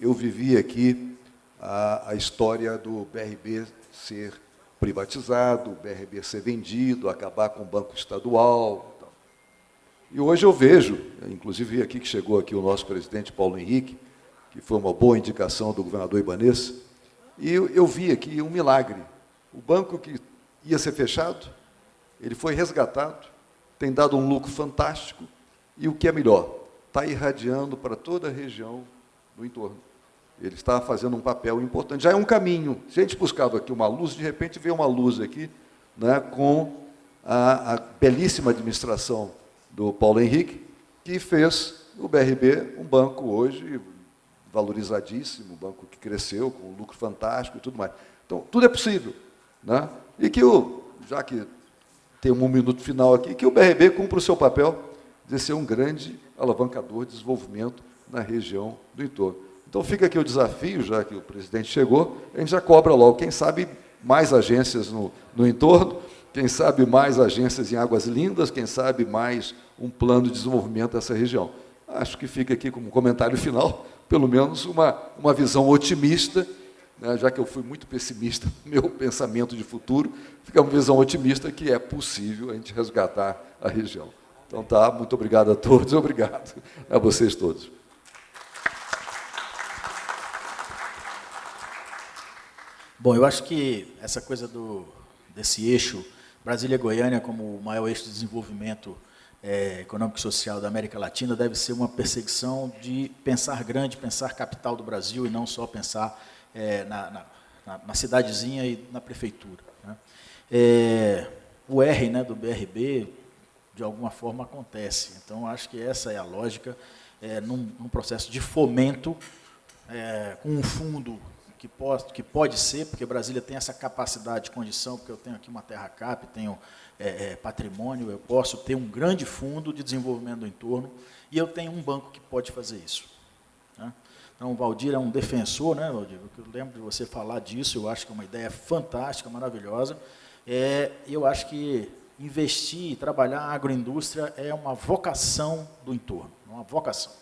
Speaker 6: eu vivi aqui a história do BRB ser privatizado, o BRB ser vendido, acabar com o Banco Estadual. E hoje eu vejo, inclusive aqui que chegou aqui o nosso presidente Paulo Henrique, que foi uma boa indicação do governador Ibanez, e eu vi aqui um milagre. O banco que ia ser fechado, ele foi resgatado, tem dado um lucro fantástico, e o que é melhor, está irradiando para toda a região do entorno. Ele está fazendo um papel importante. Já é um caminho. Se a gente buscava aqui uma luz, de repente veio uma luz aqui, né, com a belíssima administração do Paulo Henrique, que fez o BRB um banco hoje valorizadíssimo, um banco que cresceu com um lucro fantástico e tudo mais. Então, tudo é possível. Né? E que, já que tem um minuto final aqui, que o BRB cumpra o seu papel de ser um grande alavancador de desenvolvimento na região do entorno. Então fica aqui o desafio, já que o presidente chegou, a gente já cobra logo, quem sabe mais agências no entorno, quem sabe mais agências em Águas Lindas, quem sabe mais um plano de desenvolvimento dessa região. Acho que fica aqui como comentário final, pelo menos uma visão otimista, né, já que eu fui muito pessimista no meu pensamento de futuro, fica uma visão otimista que é possível a gente resgatar a região. Então tá, muito obrigado a todos, obrigado a vocês todos.
Speaker 4: Bom, eu acho que essa coisa desse eixo Brasília-Goiânia como o maior eixo de desenvolvimento econômico e social da América Latina deve ser uma perseguição de pensar grande, pensar capital do Brasil e não só pensar na cidadezinha e na prefeitura, né? O R, né, do BRB, de alguma forma, acontece. Então, acho que essa é a lógica, num processo de fomento, com um fundo que pode ser, porque Brasília tem essa capacidade de condição, porque eu tenho aqui uma terra cap, tenho patrimônio, eu posso ter um grande fundo de desenvolvimento do entorno, e eu tenho um banco que pode fazer isso, né? Então, o Valdir é um defensor, né, Valdir? Eu lembro de você falar disso, eu acho que é uma ideia fantástica, maravilhosa. Eu acho que investir e trabalhar a agroindústria é uma vocação do entorno, uma vocação.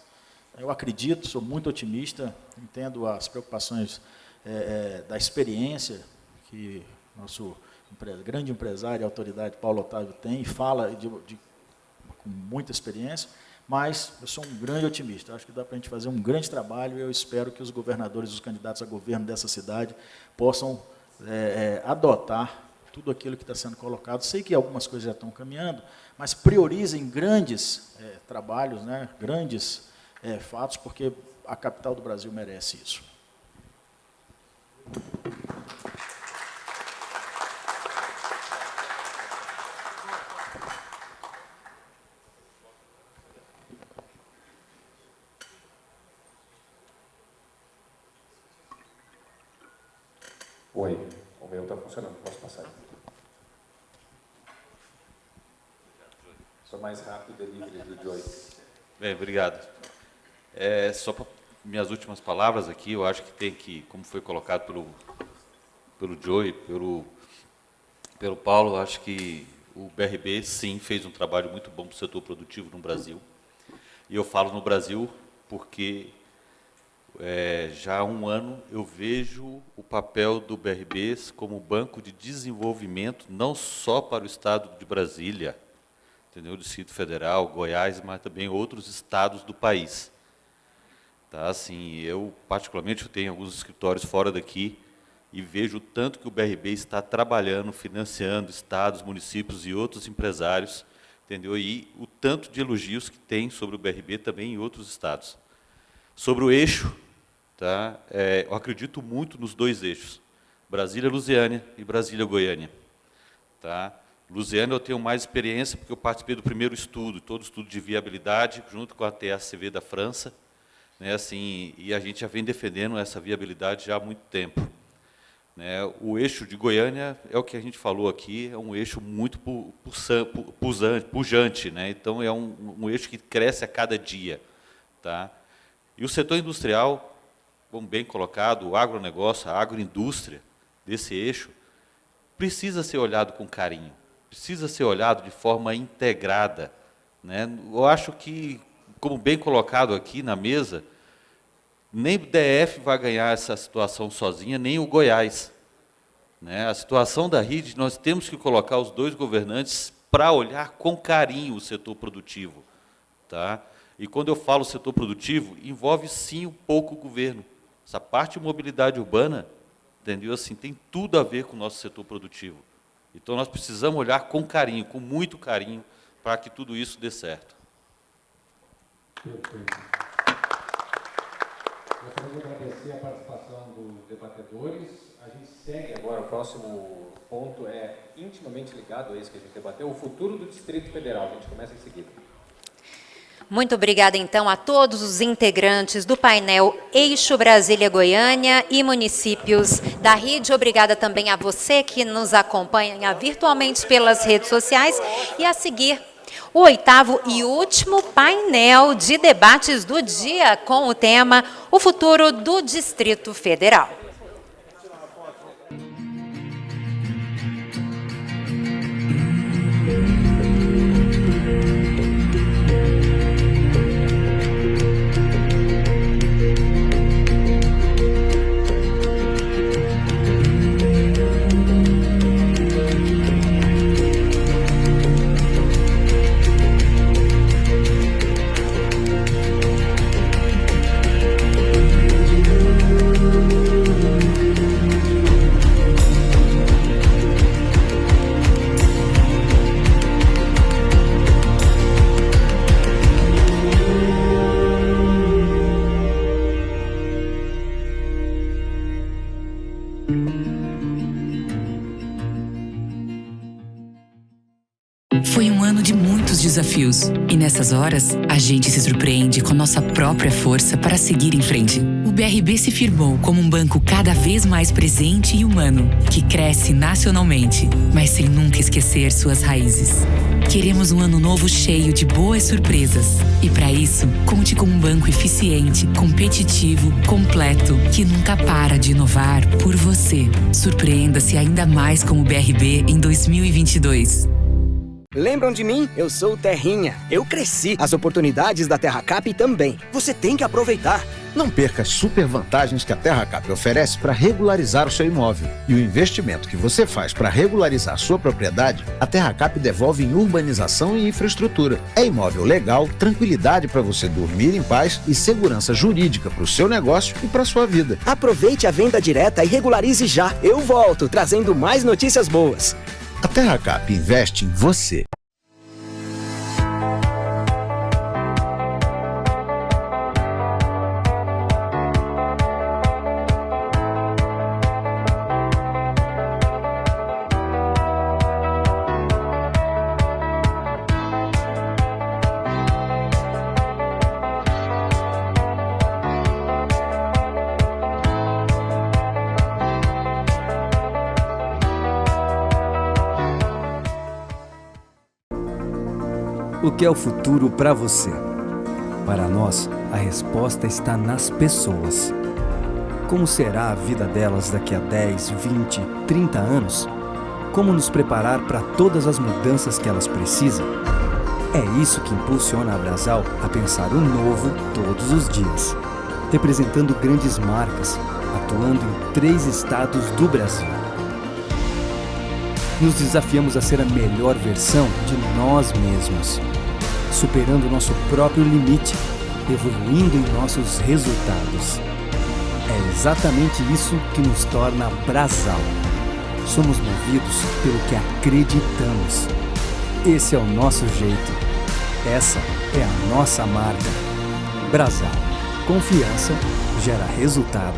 Speaker 4: Eu acredito, sou muito otimista, entendo as preocupações da experiência que nosso grande empresário e autoridade Paulo Otávio tem, e fala com muita experiência, mas eu sou um grande otimista. Acho que dá para a gente fazer um grande trabalho, e eu espero que os governadores, os candidatos a governo dessa cidade, possam adotar tudo aquilo que está sendo colocado. Sei que algumas coisas já estão caminhando, mas priorizem grandes trabalhos, né, grandes fatos, porque a capital do Brasil merece isso.
Speaker 7: Oi, o meu está funcionando, posso passar? Sou mais rápido delivery do Joy.
Speaker 5: Bem, obrigado. Só para minhas últimas palavras aqui, eu acho que tem que, como foi colocado pelo Joey, pelo Paulo, acho que o BRB, sim, fez um trabalho muito bom para o setor produtivo no Brasil. E eu falo no Brasil porque já há um ano eu vejo o papel do BRB como banco de desenvolvimento, não só para o estado de Brasília, entendeu? O Distrito Federal, Goiás, mas também outros estados do país. Tá? Assim, eu, particularmente, tenho alguns escritórios fora daqui e vejo o tanto que o BRB está trabalhando, financiando estados, municípios e outros empresários, entendeu? E o tanto de elogios que tem sobre o BRB também em outros estados. Sobre o eixo, tá? Eu acredito muito nos dois eixos, Brasília-Lusiânia e Brasília-Goiânia. Tá? Lusiânia eu tenho mais experiência, porque eu participei do primeiro estudo, todo estudo de viabilidade, junto com a TACV da França, né, assim, e a gente já vem defendendo essa viabilidade já há muito tempo. Né? O eixo de Goiânia, é o que a gente falou aqui, é um eixo muito pujante, né? Então é um eixo que cresce a cada dia. Tá? E o setor industrial, como bem colocado, o agronegócio, a agroindústria desse eixo, precisa ser olhado com carinho, precisa ser olhado de forma integrada. Né? Eu acho que, como bem colocado aqui na mesa, nem o DF vai ganhar essa situação sozinha, nem o Goiás. Né? A situação da RID, nós temos que colocar os dois governantes para olhar com carinho o setor produtivo. Tá? E quando eu falo setor produtivo, envolve sim um pouco o governo. Essa parte de mobilidade urbana, entendeu? Assim, tem tudo a ver com o nosso setor produtivo. Então, nós precisamos olhar com carinho, com muito carinho, para que tudo isso dê certo.
Speaker 7: Perfeito. Gostaria de agradecer a participação dos debatedores. A gente segue agora, o próximo ponto é intimamente ligado a esse que a gente debateu, o futuro do Distrito Federal. A gente começa em seguida.
Speaker 1: Muito obrigada, então, a todos os integrantes do painel Eixo Brasília-Goiânia e municípios da RID. Obrigada também a você que nos acompanha virtualmente pelas redes sociais. E a seguir, o 8º e último painel de debates do dia com o tema O Futuro do Distrito Federal.
Speaker 8: Foi um ano de muitos desafios e nessas horas a gente se surpreende com nossa própria força para seguir em frente. O BRB se firmou como um banco cada vez mais presente e humano, que cresce nacionalmente, mas sem nunca esquecer suas raízes. Queremos um ano novo cheio de boas surpresas e para isso, conte com um banco eficiente, competitivo, completo, que nunca para de inovar por você. Surpreenda-se ainda mais com o BRB em 2022.
Speaker 9: Lembram de mim? Eu sou o Terrinha. Eu cresci. As oportunidades da TerraCap também. Você tem que aproveitar.
Speaker 10: Não perca as super vantagens que a TerraCap oferece para regularizar o seu imóvel. E o investimento que você faz para regularizar sua propriedade, a TerraCap devolve em urbanização e infraestrutura. É imóvel legal, tranquilidade para você dormir em paz e segurança jurídica para o seu negócio e para a sua vida.
Speaker 9: Aproveite a venda direta e regularize já. Eu volto trazendo mais notícias boas.
Speaker 10: A TerraCap investe em você.
Speaker 11: O que é o futuro para você? Para nós, a resposta está nas pessoas. Como será a vida delas daqui a 10, 20, 30 anos? Como nos preparar para todas as mudanças que elas precisam? É isso que impulsiona a Brasal a pensar o novo todos os dias. Representando grandes marcas, atuando em 3 estados do Brasil. Nos desafiamos a ser a melhor versão de nós mesmos, superando nosso próprio limite, evoluindo em nossos resultados. É exatamente isso que nos torna Brasal. Somos movidos pelo que acreditamos. Esse é o nosso jeito. Essa é a nossa marca. Brasal. Confiança gera resultado.